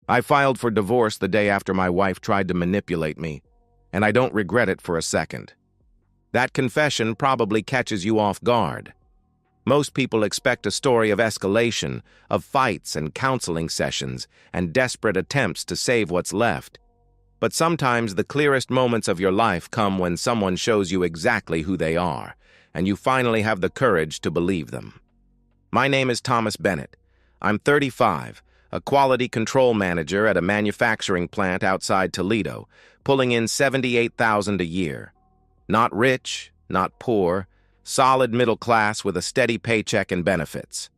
I filed for divorce the day after my wife tried to manipulate me, and I don't regret it for a second. That confession probably catches you off guard. Most people expect a story of escalation, of fights and counseling sessions, and desperate attempts to save what's left. But sometimes the clearest moments of your life come when someone shows you exactly who they are, and you finally have the courage to believe them. My name is Thomas Bennett. I'm 35, a quality control manager at a manufacturing plant outside Toledo, pulling in $78,000 a year. Not rich, not poor, solid middle class with a steady paycheck and benefits.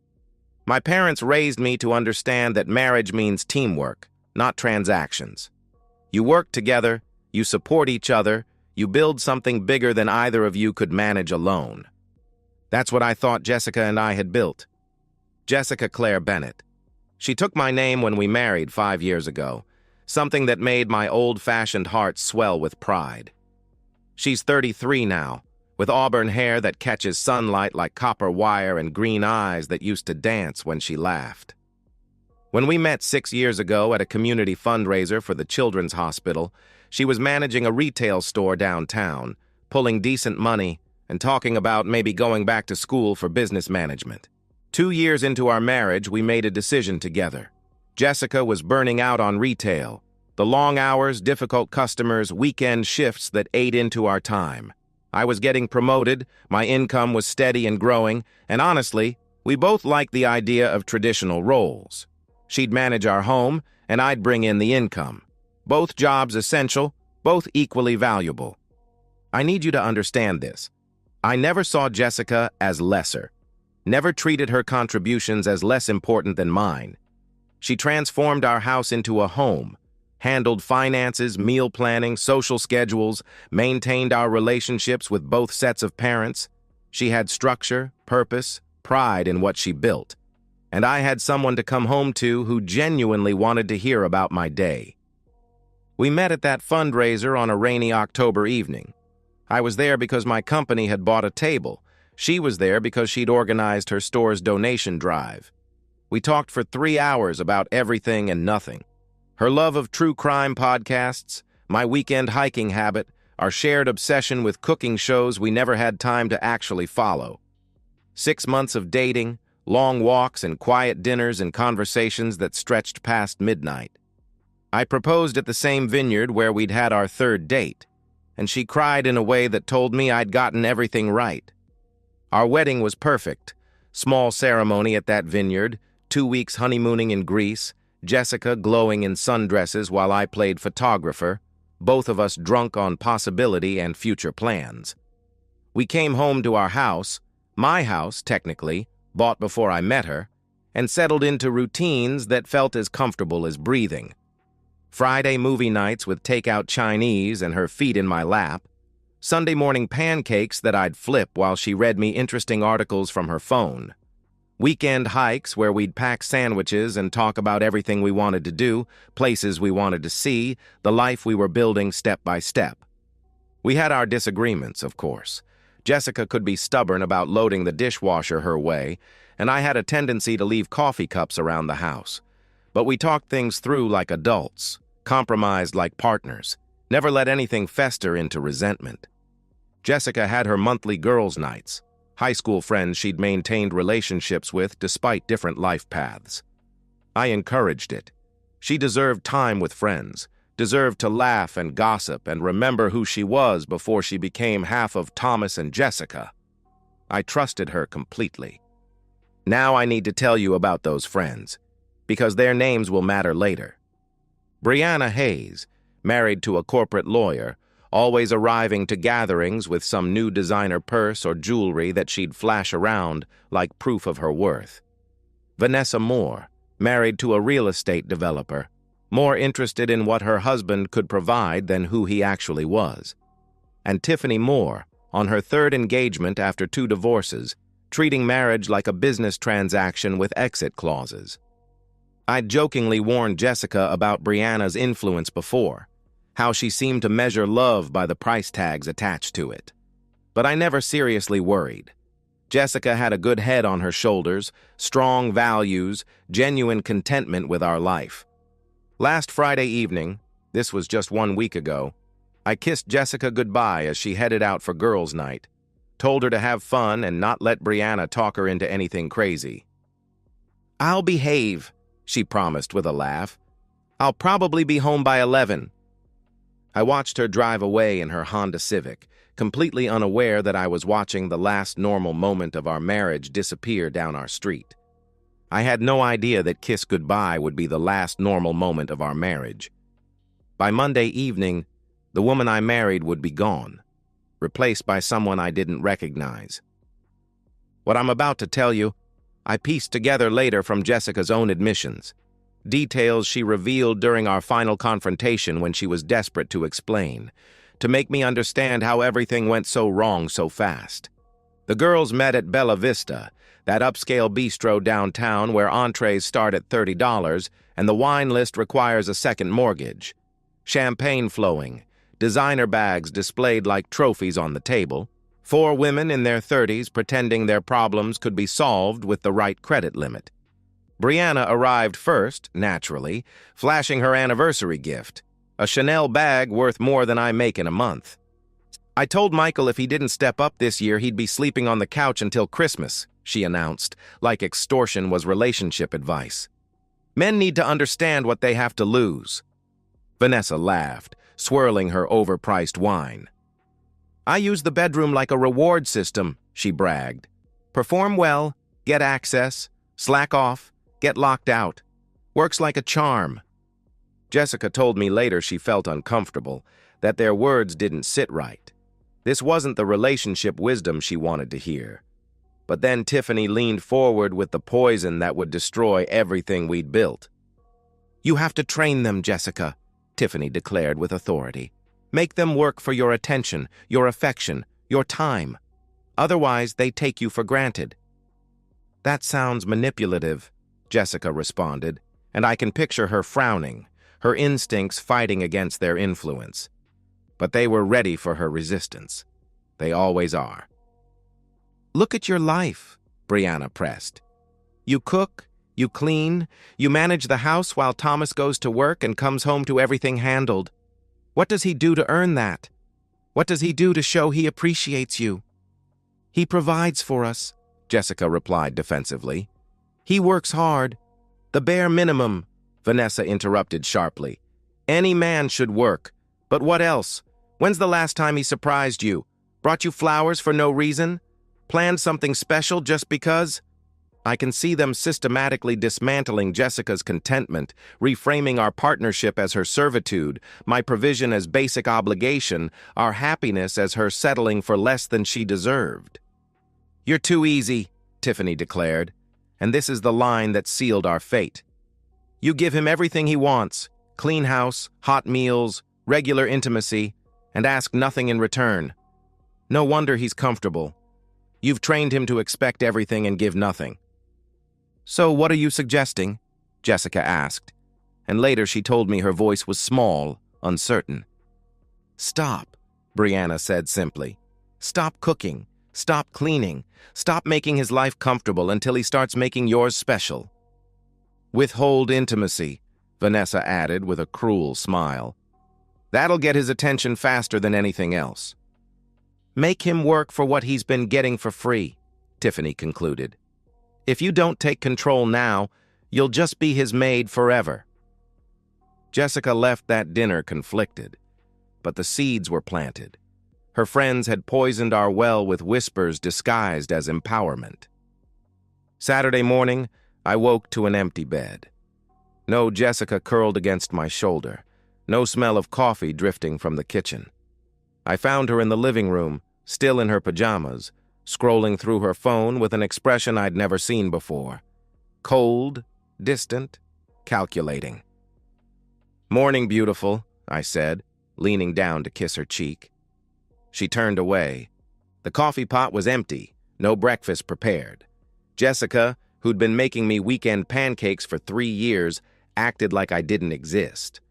My parents raised me to understand that marriage means teamwork, not transactions. You work together, you support each other, you build something bigger than either of you could manage alone. That's what I thought Jessica and I had built. Jessica Claire Bennett. She took my name when we married 5 years ago, something that made my old-fashioned heart swell with pride. She's 33 now, with auburn hair that catches sunlight like copper wire and green eyes that used to dance when she laughed. When we met 6 years ago at a community fundraiser for the Children's Hospital, she was managing a retail store downtown, pulling decent money and talking about maybe going back to school for business management. 2 years into our marriage, we made a decision together. Jessica was burning out on retail, the long hours, difficult customers, weekend shifts that ate into our time. I was getting promoted, my income was steady and growing, and honestly, we both liked the idea of traditional roles. She'd manage our home, and I'd bring in the income. Both jobs essential, both equally valuable. I need you to understand this. I never saw Jessica as lesser, never treated her contributions as less important than mine. She transformed our house into a home, handled finances, meal planning, social schedules, maintained our relationships with both sets of parents. She had structure, purpose, pride in what she built. And I had someone to come home to who genuinely wanted to hear about my day. We met at that fundraiser on a rainy October evening. I was there because my company had bought a table. She was there because she'd organized her store's donation drive. We talked for 3 hours about everything and nothing. Her love of true crime podcasts, my weekend hiking habit, our shared obsession with cooking shows we never had time to actually follow. 6 months of dating, long walks and quiet dinners and conversations that stretched past midnight. I proposed at the same vineyard where we'd had our third date, and she cried in a way that told me I'd gotten everything right. Our wedding was perfect. Small ceremony at that vineyard, 2 weeks honeymooning in Greece, Jessica glowing in sundresses while I played photographer, both of us drunk on possibility and future plans. We came home to our house, my house, technically, bought before I met her, and settled into routines that felt as comfortable as breathing. Friday movie nights with takeout Chinese and her feet in my lap, Sunday morning pancakes that I'd flip while she read me interesting articles from her phone, weekend hikes where we'd pack sandwiches and talk about everything we wanted to do, places we wanted to see, the life we were building step by step. We had our disagreements, of course. Jessica could be stubborn about loading the dishwasher her way, and I had a tendency to leave coffee cups around the house. But we talked things through like adults, compromised like partners, never let anything fester into resentment. Jessica had her monthly girls' nights, high school friends she'd maintained relationships with despite different life paths. I encouraged it. She deserved time with friends, deserved to laugh and gossip and remember who she was before she became half of Thomas and Jessica. I trusted her completely. Now I need to tell you about those friends, because their names will matter later. Brianna Hayes, married to a corporate lawyer, always arriving to gatherings with some new designer purse or jewelry that she'd flash around like proof of her worth. Vanessa Moore, married to a real estate developer, more interested in what her husband could provide than who he actually was. And Tiffany Moore, on her third engagement after 2 divorces, treating marriage like a business transaction with exit clauses. I'd jokingly warned Jessica about Brianna's influence before, how she seemed to measure love by the price tags attached to it. But I never seriously worried. Jessica had a good head on her shoulders, strong values, genuine contentment with our life. Last Friday evening, this was just 1 week ago, I kissed Jessica goodbye as she headed out for girls' night, told her to have fun and not let Brianna talk her into anything crazy. "I'll behave," she promised with a laugh. "I'll probably be home by 11. I watched her drive away in her Honda Civic, completely unaware that I was watching the last normal moment of our marriage disappear down our street. I had no idea that kiss goodbye would be the last normal moment of our marriage. By Monday evening, the woman I married would be gone, replaced by someone I didn't recognize. What I'm about to tell you, I pieced together later from Jessica's own admissions, details she revealed during our final confrontation when she was desperate to explain, to make me understand how everything went so wrong so fast. The girls met at Bella Vista, that upscale bistro downtown where entrees start at $30 and the wine list requires a second mortgage. Champagne flowing, designer bags displayed like trophies on the table, 4 women in their 30s pretending their problems could be solved with the right credit limit. Brianna arrived first, naturally, flashing her anniversary gift, a Chanel bag worth more than I make in a month. "I told Michael if he didn't step up this year, he'd be sleeping on the couch until Christmas," she announced, like extortion was relationship advice. "Men need to understand what they have to lose." Vanessa laughed, swirling her overpriced wine. "I use the bedroom like a reward system," she bragged. "Perform well, get access, slack off, get locked out. Works like a charm." Jessica told me later she felt uncomfortable, that their words didn't sit right. This wasn't the relationship wisdom she wanted to hear. But then Tiffany leaned forward with the poison that would destroy everything we'd built. "You have to train them, Jessica," Tiffany declared with authority. "Make them work for your attention, your affection, your time. Otherwise, they take you for granted." "That sounds manipulative," Jessica responded, and I can picture her frowning, her instincts fighting against their influence. But they were ready for her resistance. They always are. "Look at your life," Brianna pressed. "You cook, you clean, you manage the house while Thomas goes to work and comes home to everything handled. What does he do to earn that? What does he do to show he appreciates you?" "He provides for us," Jessica replied defensively. "He works hard. The bare minimum," Vanessa interrupted sharply. "Any man should work. But what else? When's the last time he surprised you? Brought you flowers for no reason? Planned something special just because?" I can see them systematically dismantling Jessica's contentment, reframing our partnership as her servitude, my provision as basic obligation, our happiness as her settling for less than she deserved. "You're too easy," Tiffany declared, and this is the line that sealed our fate. "You give him everything he wants, clean house, hot meals, regular intimacy, and ask nothing in return. No wonder he's comfortable. You've trained him to expect everything and give nothing." "So what are you suggesting?" Jessica asked, and later she told me her voice was small, uncertain. "Stop," Brianna said simply. "Stop cooking, stop cleaning, stop making his life comfortable until he starts making yours special." "Withhold intimacy," Vanessa added with a cruel smile. "That'll get his attention faster than anything else." "Make him work for what he's been getting for free," Tiffany concluded. "If you don't take control now, you'll just be his maid forever." Jessica left that dinner conflicted, but the seeds were planted. Her friends had poisoned our well with whispers disguised as empowerment. Saturday morning, I woke to an empty bed. No Jessica curled against my shoulder, no smell of coffee drifting from the kitchen. I found her in the living room, still in her pajamas, scrolling through her phone with an expression I'd never seen before. Cold, distant, calculating. "Morning, beautiful," I said, leaning down to kiss her cheek. She turned away. The coffee pot was empty, no breakfast prepared. Jessica, who'd been making me weekend pancakes for 3 years, acted like I didn't exist.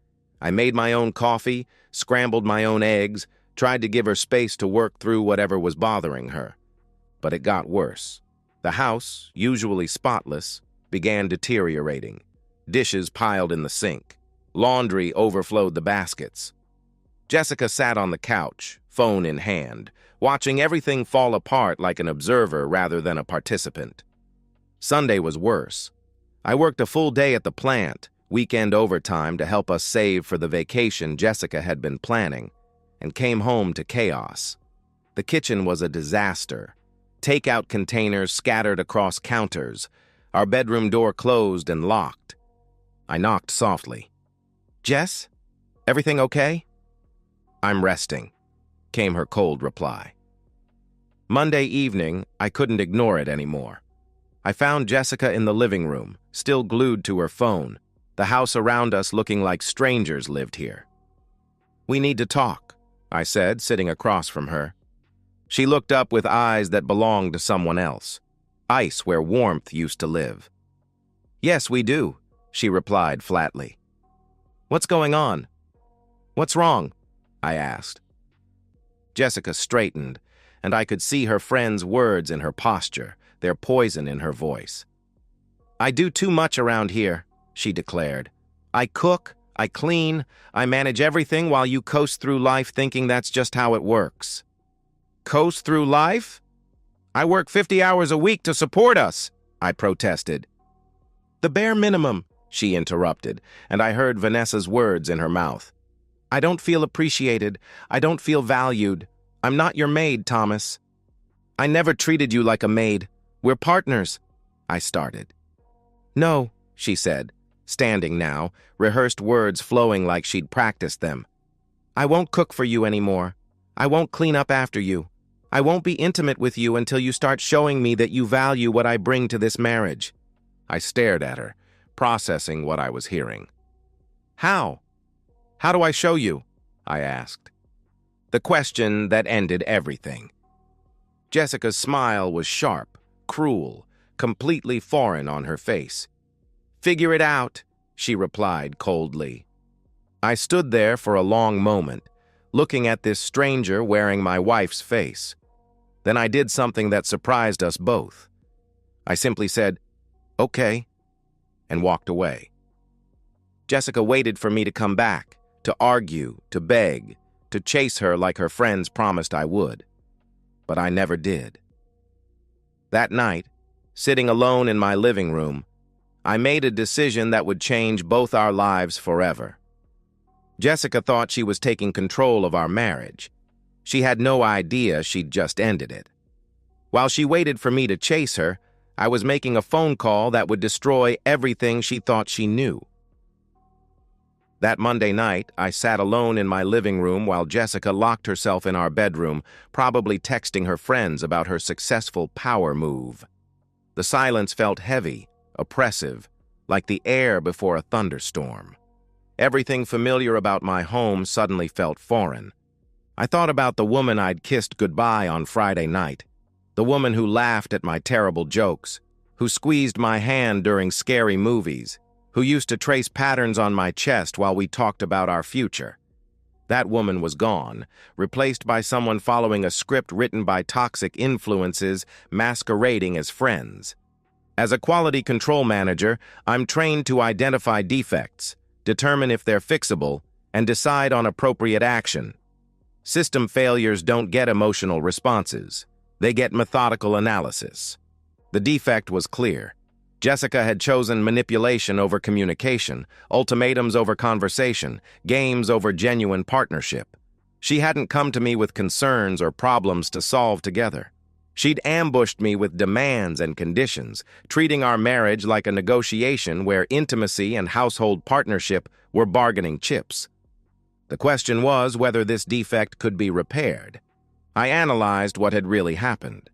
I made my own coffee, scrambled my own eggs, tried to give her space to work through whatever was bothering her. But it got worse. The house, usually spotless, began deteriorating. Dishes piled in the sink. Laundry overflowed the baskets. Jessica sat on the couch, phone in hand, watching everything fall apart like an observer rather than a participant. Sunday was worse. I worked a full day at the plant, weekend overtime to help us save for the vacation Jessica had been planning, and came home to chaos. The kitchen was a disaster. Takeout containers scattered across counters, our bedroom door closed and locked. I knocked softly. "Jess? Everything okay?" "I'm resting," came her cold reply. Monday evening, I couldn't ignore it anymore. I found Jessica in the living room, still glued to her phone, the house around us looking like strangers lived here. "We need to talk," I said, sitting across from her. She looked up with eyes that belonged to someone else, ice where warmth used to live. "Yes, we do," she replied flatly. "What's going on? What's wrong?" I asked. Jessica straightened, and I could see her friend's words in her posture, their poison in her voice. "I do too much around here," she declared. "I cook, I clean, I manage everything while you coast through life thinking that's just how it works." "Coast through life? I work 50 hours a week to support us," I protested. "The bare minimum," she interrupted, and I heard Vanessa's words in her mouth. "I don't feel appreciated. I don't feel valued. I'm not your maid, Thomas." "I never treated you like a maid. We're partners," I started. "No," she said, standing now, rehearsed words flowing like she'd practiced them. "I won't cook for you anymore. I won't clean up after you. I won't be intimate with you until you start showing me that you value what I bring to this marriage." I stared at her, processing what I was hearing. "How? How do I show you?" I asked. The question that ended everything. Jessica's smile was sharp, cruel, completely foreign on her face. "Figure it out," she replied coldly. I stood there for a long moment, looking at this stranger wearing my wife's face. Then I did something that surprised us both. I simply said, "Okay," and walked away. Jessica waited for me to come back, to argue, to beg, to chase her like her friends promised I would. But I never did. That night, sitting alone in my living room, I made a decision that would change both our lives forever. Jessica thought she was taking control of our marriage. She had no idea she'd just ended it. While she waited for me to chase her, I was making a phone call that would destroy everything she thought she knew. That Monday night, I sat alone in my living room while Jessica locked herself in our bedroom, probably texting her friends about her successful power move. The silence felt heavy, oppressive, like the air before a thunderstorm. Everything familiar about my home suddenly felt foreign. I thought about the woman I'd kissed goodbye on Friday night, the woman who laughed at my terrible jokes, who squeezed my hand during scary movies, who used to trace patterns on my chest while we talked about our future. That woman was gone, replaced by someone following a script written by toxic influences masquerading as friends. As a quality control manager, I'm trained to identify defects, determine if they're fixable, and decide on appropriate action. System failures don't get emotional responses. They get methodical analysis. The defect was clear. Jessica had chosen manipulation over communication, ultimatums over conversation, games over genuine partnership. She hadn't come to me with concerns or problems to solve together. She'd ambushed me with demands and conditions, treating our marriage like a negotiation where intimacy and household partnership were bargaining chips. The question was whether this defect could be repaired. I analyzed what had really happened.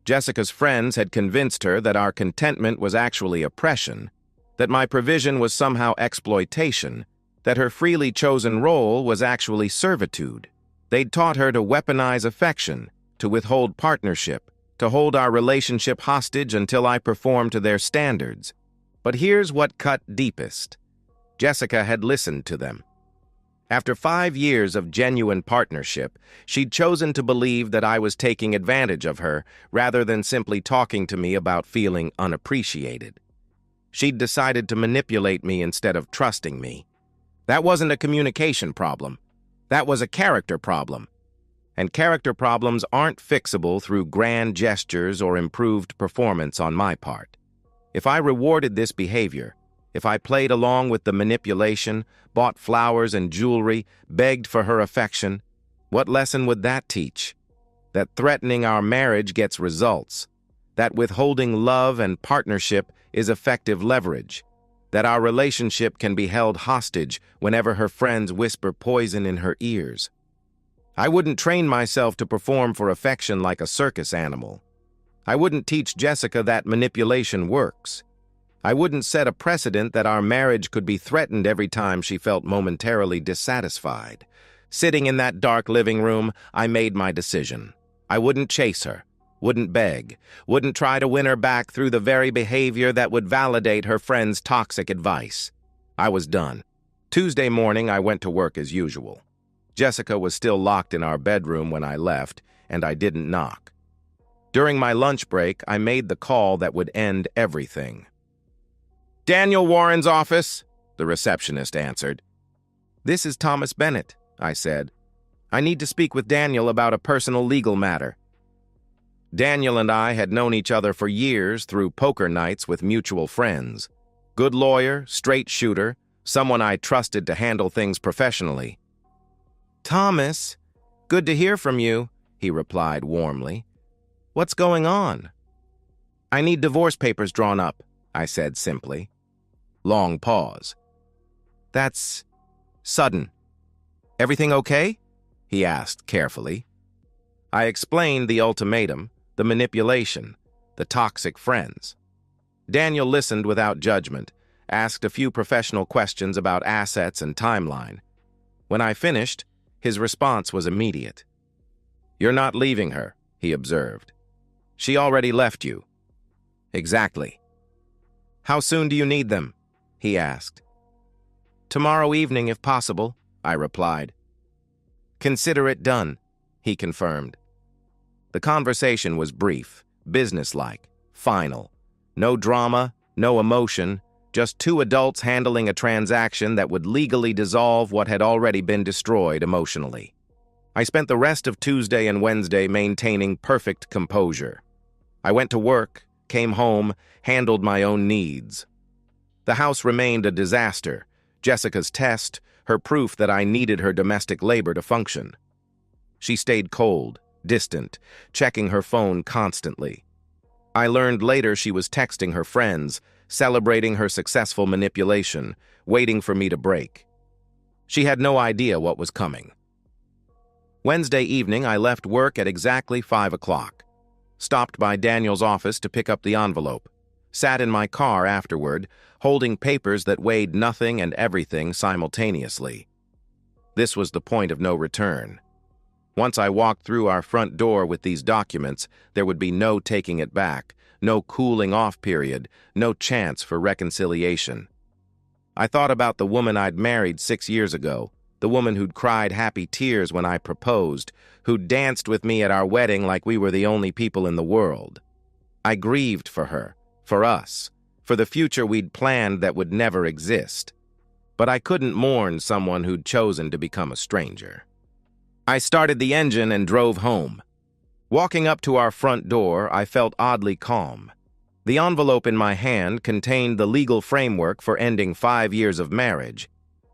Jessica's friends had convinced her that our contentment was actually oppression, that my provision was somehow exploitation, that her freely chosen role was actually servitude. They'd taught her to weaponize affection, to withhold partnership, to hold our relationship hostage until I performed to their standards. But here's what cut deepest. Jessica had listened to them. After 5 years of genuine partnership, she'd chosen to believe that I was taking advantage of her rather than simply talking to me about feeling unappreciated. She'd decided to manipulate me instead of trusting me, That wasn't a communication problem. That was a character problem. And character problems aren't fixable through grand gestures or improved performance on my part. If I rewarded this behavior, if I played along with the manipulation, bought flowers and jewelry, begged for her affection, what lesson would that teach? That threatening our marriage gets results. That withholding love and partnership is effective leverage. That our relationship can be held hostage whenever her friends whisper poison in her ears. I wouldn't train myself to perform for affection like a circus animal. I wouldn't teach Jessica that manipulation works. I wouldn't set a precedent that our marriage could be threatened every time she felt momentarily dissatisfied. Sitting in that dark living room, I made my decision. I wouldn't chase her, wouldn't beg, wouldn't try to win her back through the very behavior that would validate her friend's toxic advice. I was done. Tuesday morning, I went to work as usual. Jessica was still locked in our bedroom when I left, and I didn't knock. During my lunch break, I made the call that would end everything. "Daniel Warren's office," the receptionist answered. "This is Thomas Bennett," I said. "I need to speak with Daniel about a personal legal matter." Daniel and I had known each other for years through poker nights with mutual friends. Good lawyer, straight shooter, someone I trusted to handle things professionally. "Thomas, good to hear from you," he replied warmly. "What's going on?" "I need divorce papers drawn up," I said simply. Long pause. "That's sudden. Everything okay?" he asked carefully. I explained the ultimatum, the manipulation, the toxic friends. Daniel listened without judgment, asked a few professional questions about assets and timeline. When I finished, his response was immediate. "You're not leaving her," he observed. "She already left you." "Exactly." "How soon do you need them?" he asked. "Tomorrow evening, if possible," I replied. "Consider it done," he confirmed. The conversation was brief, businesslike, final. No drama, no emotion, just two adults handling a transaction that would legally dissolve what had already been destroyed emotionally. I spent the rest of Tuesday and Wednesday maintaining perfect composure. I went to work, came home, handled my own needs. The house remained a disaster, Jessica's test, her proof that I needed her domestic labor to function. She stayed cold, distant, checking her phone constantly. I learned later she was texting her friends, celebrating her successful manipulation, waiting for me to break. She had no idea what was coming. Wednesday evening, I left work at exactly 5 o'clock. Stopped by Daniel's office to pick up the envelope. Sat in my car afterward, holding papers that weighed nothing and everything simultaneously. This was the point of no return. Once I walked through our front door with these documents, there would be no taking it back, no cooling off period, no chance for reconciliation. I thought about the woman I'd married 6 years ago, the woman who'd cried happy tears when I proposed, who'd danced with me at our wedding like we were the only people in the world. I grieved for her, for us, for the future we'd planned that would never exist. But I couldn't mourn someone who'd chosen to become a stranger. I started the engine and drove home. Walking up to our front door, I felt oddly calm. The envelope in my hand contained the legal framework for ending 5 years of marriage.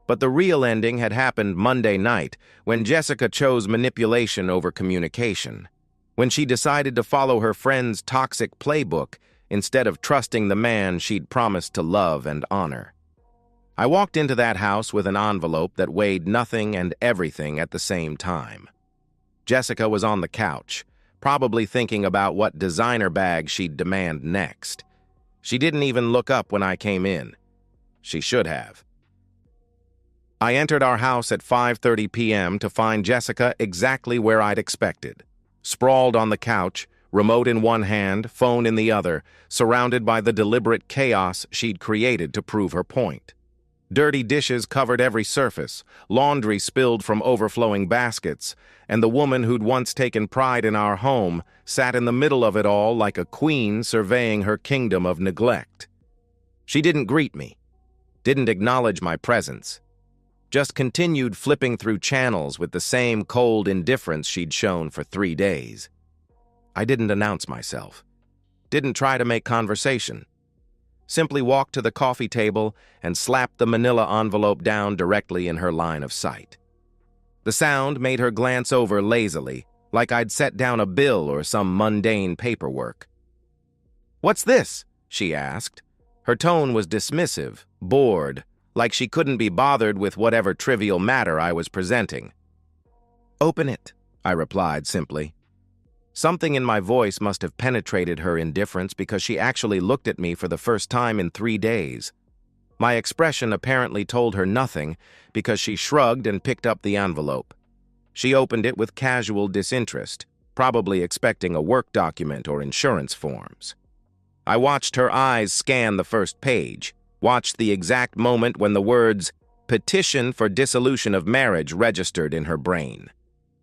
But the real ending had happened Monday night, when Jessica chose manipulation over communication. When she decided to follow her friend's toxic playbook instead of trusting the man she'd promised to love and honor. I walked into that house with an envelope that weighed nothing and everything at the same time. Jessica was on the couch, probably thinking about what designer bag she'd demand next. She didn't even look up when I came in. She should have. I entered our house at 5:30 p.m. to find Jessica exactly where I'd expected. Sprawled on the couch, remote in one hand, phone in the other, surrounded by the deliberate chaos she'd created to prove her point. Dirty dishes covered every surface, laundry spilled from overflowing baskets, and the woman who'd once taken pride in our home sat in the middle of it all like a queen surveying her kingdom of neglect. She didn't greet me, didn't acknowledge my presence, just continued flipping through channels with the same cold indifference she'd shown for 3 days. I didn't announce myself, didn't try to make conversation. Simply walked to the coffee table and slapped the manila envelope down directly in her line of sight. The sound made her glance over lazily, like I'd set down a bill or some mundane paperwork. "What's this?" she asked. Her tone was dismissive, bored, like she couldn't be bothered with whatever trivial matter I was presenting. "Open it," I replied simply. Something in my voice must have penetrated her indifference because she actually looked at me for the first time in 3 days. My expression apparently told her nothing because she shrugged and picked up the envelope. She opened it with casual disinterest, probably expecting a work document or insurance forms. I watched her eyes scan the first page, watched the exact moment when the words "petition for dissolution of marriage" registered in her brain.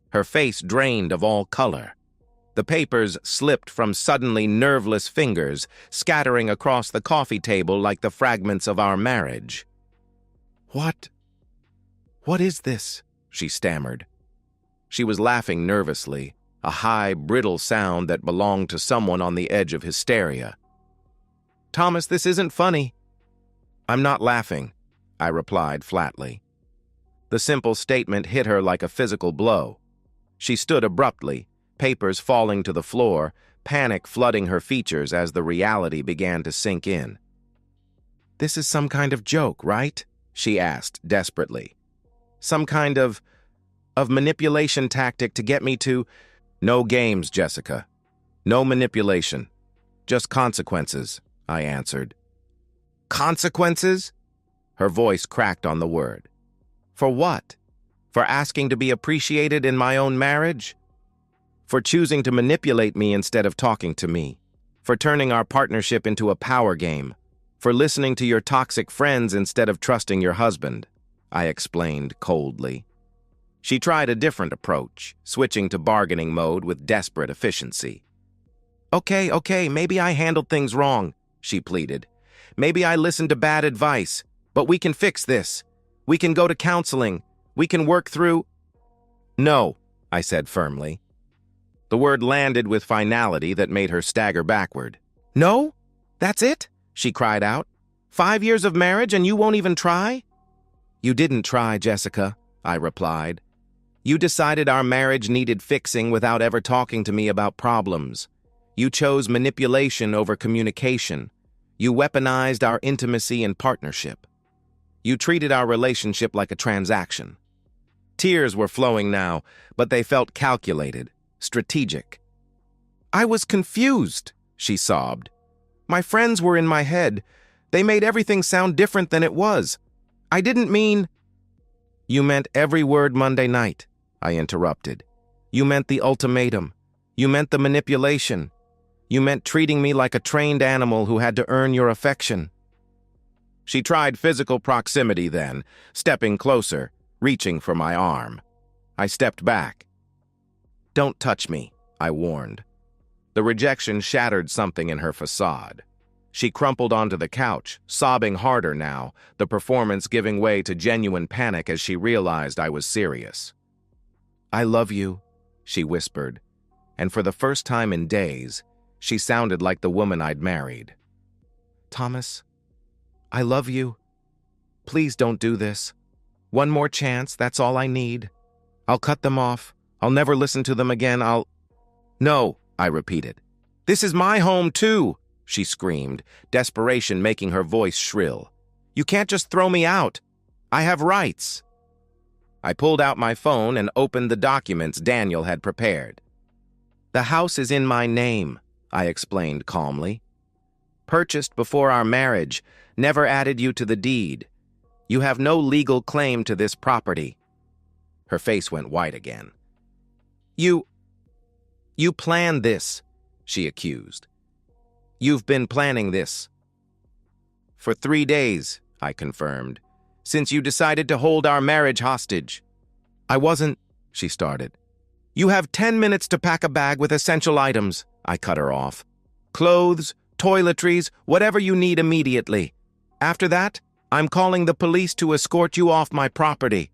Her face drained of all color. The papers slipped from suddenly nerveless fingers, scattering across the coffee table like the fragments of our marriage. What is this?" she stammered. She was laughing nervously, a high, brittle sound that belonged to someone on the edge of hysteria. "Thomas, this isn't funny." "I'm not laughing," I replied flatly. The simple statement hit her like a physical blow. She stood abruptly, papers falling to the floor, panic flooding her features as the reality began to sink in. "This is some kind of joke, right?" she asked desperately. "Some kind of manipulation tactic to get me to—" "No games, Jessica. No manipulation. Just consequences," I answered. "Consequences?" Her voice cracked on the word. "For what? For asking to be appreciated in my own marriage? For choosing to manipulate me instead of talking to me? For turning our partnership into a power game? For listening to your toxic friends instead of trusting your husband?" I explained coldly. She tried a different approach, switching to bargaining mode with desperate efficiency. Okay, maybe I handled things wrong," she pleaded. "Maybe I listened to bad advice, but we can fix this. We can go to counseling. We can work through—" "No," I said firmly. The word landed with finality that made her stagger backward. "No? That's it?" she cried out. "5 years of marriage and you won't even try?" "You didn't try, Jessica," I replied. "You decided our marriage needed fixing without ever talking to me about problems. You chose manipulation over communication. You weaponized our intimacy and partnership. You treated our relationship like a transaction." Tears were flowing now, but they felt calculated, strategic. "I was confused," she sobbed. "My friends were in my head. They made everything sound different than it was. I didn't mean—" "You meant every word Monday night," I interrupted. "You meant the ultimatum. You meant the manipulation. You meant treating me like a trained animal who had to earn your affection." She tried physical proximity then, stepping closer, reaching for my arm. I stepped back. "Don't touch me," I warned. The rejection shattered something in her facade. She crumpled onto the couch, sobbing harder now, the performance giving way to genuine panic as she realized I was serious. "I love you," she whispered, and for the first time in days, she sounded like the woman I'd married. "Thomas, I love you. Please don't do this. One more chance, that's all I need. I'll cut them off. I'll never listen to them again. "No," I repeated. "This is my home too," she screamed, desperation making her voice shrill. "You can't just throw me out. I have rights." I pulled out my phone and opened the documents Daniel had prepared. "The house is in my name," I explained calmly. "Purchased before our marriage, never added you to the deed. You have no legal claim to this property." Her face went white again. You planned this," she accused. "You've been planning this." "For 3 days," I confirmed, "since you decided to hold our marriage hostage." "I wasn't," she started. "You have 10 minutes to pack a bag with essential items," I cut her off. "Clothes, toiletries, whatever you need immediately. After that, I'm calling the police to escort you off my property."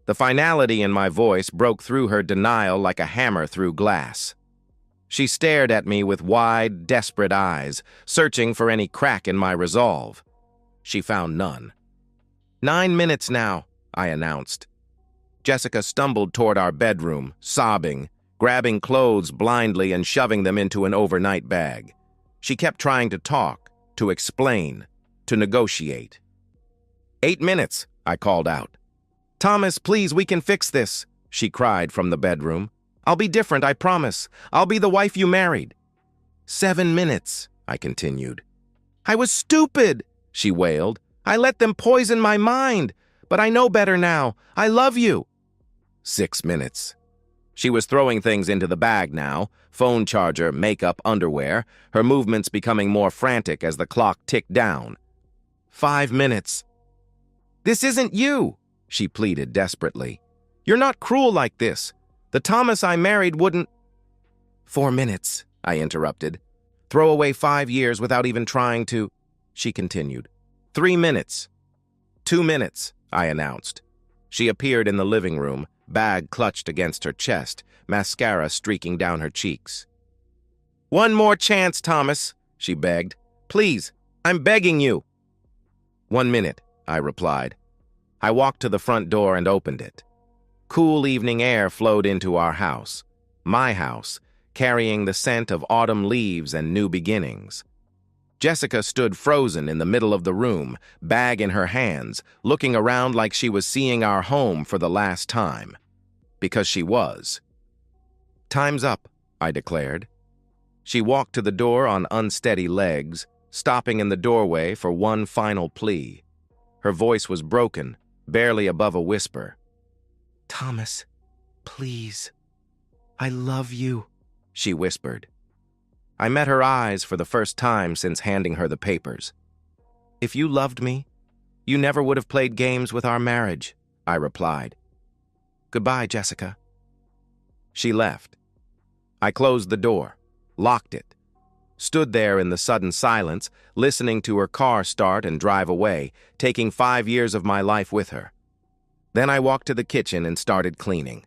The finality in my voice broke through her denial like a hammer through glass. She stared at me with wide, desperate eyes, searching for any crack in my resolve. She found none. 9 minutes now," I announced. Jessica stumbled toward our bedroom, sobbing, grabbing clothes blindly and shoving them into an overnight bag. She kept trying to talk, to explain, to negotiate. 8 minutes, I called out. "Thomas, please, we can fix this," she cried from the bedroom. "I'll be different, I promise. I'll be the wife you married." 7 minutes, I continued. "I was stupid," she wailed. "I let them poison my mind, but I know better now. I love you." 6 minutes. She was throwing things into the bag now, phone charger, makeup, underwear, her movements becoming more frantic as the clock ticked down. 5 minutes. "This isn't you," she pleaded desperately. "You're not cruel like this. The Thomas I married wouldn't—" 4 minutes, I interrupted. "Throw away 5 years without even trying to—" She continued. 3 minutes. 2 minutes, I announced. She appeared in the living room, bag clutched against her chest, mascara streaking down her cheeks. "One more chance, Thomas," she begged. "Please, I'm begging you." 1 minute, I replied. I walked to the front door and opened it. Cool evening air flowed into our house, my house, carrying the scent of autumn leaves and new beginnings. Jessica stood frozen in the middle of the room, bag in her hands, looking around like she was seeing our home for the last time. Because she was. "Time's up," I declared. She walked to the door on unsteady legs, stopping in the doorway for one final plea. Her voice was broken, barely above a whisper. "Thomas, please. I love you," she whispered. I met her eyes for the first time since handing her the papers. "If you loved me, you never would have played games with our marriage," I replied. "Goodbye, Jessica." She left. I closed the door, locked it, stood there in the sudden silence, listening to her car start and drive away, taking 5 years of my life with her. Then I walked to the kitchen and started cleaning.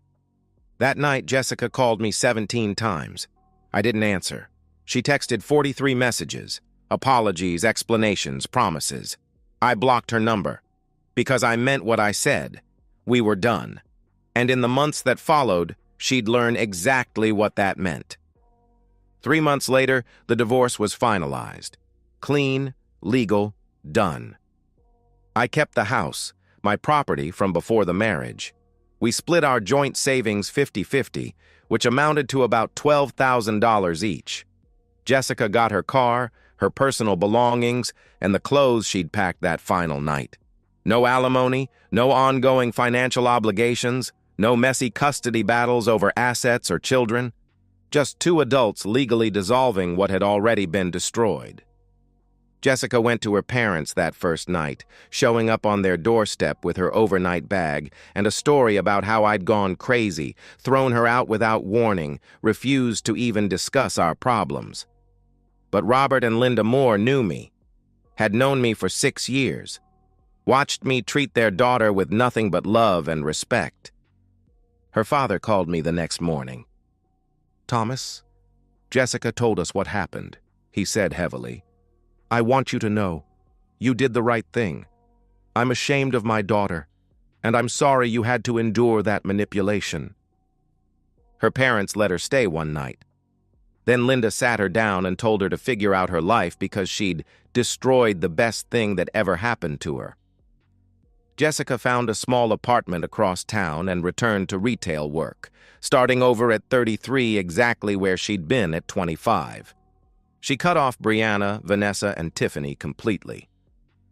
That night, Jessica called me 17 times. I didn't answer. She texted 43 messages, apologies, explanations, promises. I blocked her number, because I meant what I said. We were done. And in the months that followed, she'd learn exactly what that meant. 3 months later, the divorce was finalized. Clean, legal, done. I kept the house, my property from before the marriage. We split our joint savings 50-50, which amounted to about $12,000 each. Jessica got her car, her personal belongings, and the clothes she'd packed that final night. No alimony, no ongoing financial obligations, no messy custody battles over assets or children. Just 2 adults legally dissolving what had already been destroyed. Jessica went to her parents that first night, showing up on their doorstep with her overnight bag and a story about how I'd gone crazy, thrown her out without warning, refused to even discuss our problems. But Robert and Linda Moore knew me, had known me for 6 years, watched me treat their daughter with nothing but love and respect. Her father called me the next morning. "Thomas, Jessica told us what happened," he said heavily. "I want you to know, you did the right thing. I'm ashamed of my daughter, and I'm sorry you had to endure that manipulation." Her parents let her stay one night. Then Linda sat her down and told her to figure out her life because she'd destroyed the best thing that ever happened to her. Jessica found a small apartment across town and returned to retail work, starting over at 33 exactly where she'd been at 25. She cut off Brianna, Vanessa, and Tiffany completely,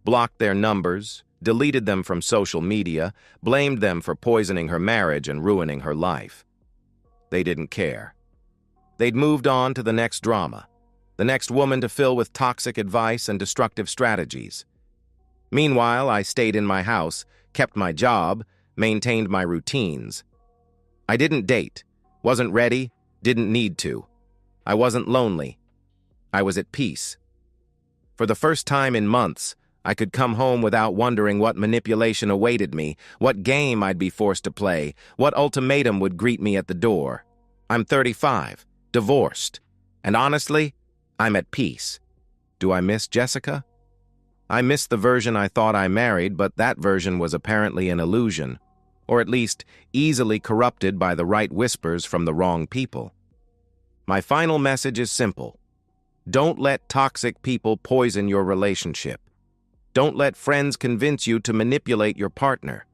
blocked their numbers, deleted them from social media, blamed them for poisoning her marriage and ruining her life. They didn't care. They'd moved on to the next drama, the next woman to fill with toxic advice and destructive strategies. Meanwhile, I stayed in my house, kept my job, maintained my routines. I didn't date, wasn't ready, didn't need to. I wasn't lonely. I was at peace. For the first time in months, I could come home without wondering what manipulation awaited me, what game I'd be forced to play, what ultimatum would greet me at the door. I'm 35, divorced, and honestly, I'm at peace. Do I miss Jessica? I miss the version I thought I married, but that version was apparently an illusion, or at least easily corrupted by the right whispers from the wrong people. My final message is simple. Don't let toxic people poison your relationship. Don't let friends convince you to manipulate your partner.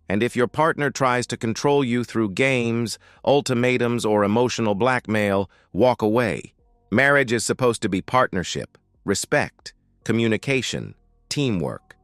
And if your partner tries to control you through games, ultimatums, or emotional blackmail, walk away. Marriage is supposed to be partnership, respect, communication, teamwork.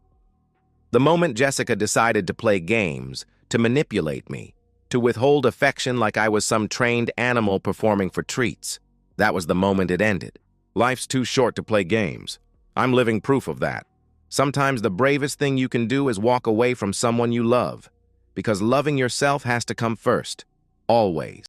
The moment Jessica decided to play games, to manipulate me, to withhold affection like I was some trained animal performing for treats, that was the moment it ended. Life's too short to play games. I'm living proof of that. Sometimes the bravest thing you can do is walk away from someone you love, because loving yourself has to come first, always.